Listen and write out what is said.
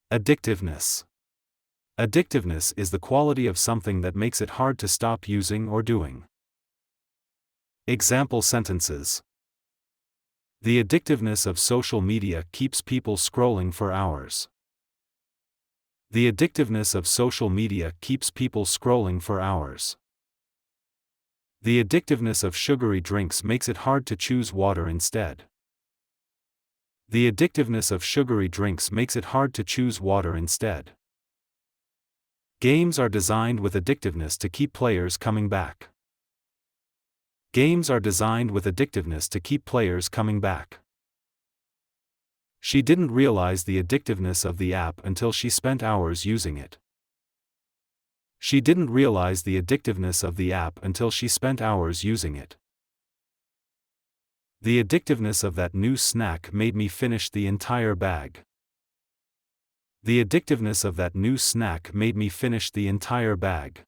Addictiveness. Addictiveness is the quality of something that makes it hard to stop using or doing. Example sentences. The addictiveness of social media keeps people scrolling for hours. The addictiveness of social media keeps people scrolling for hours. The addictiveness of sugary drinks makes it hard to choose water instead. The addictiveness of sugary drinks makes it hard to choose water instead. Games are designed with addictiveness to keep players coming back. Games are designed with addictiveness to keep players coming back. She didn't realize the addictiveness of the app until she spent hours using it. She didn't realize the addictiveness of the app until she spent hours using it. The addictiveness of that new snack made me finish the entire bag. The addictiveness of that new snack made me finish the entire bag.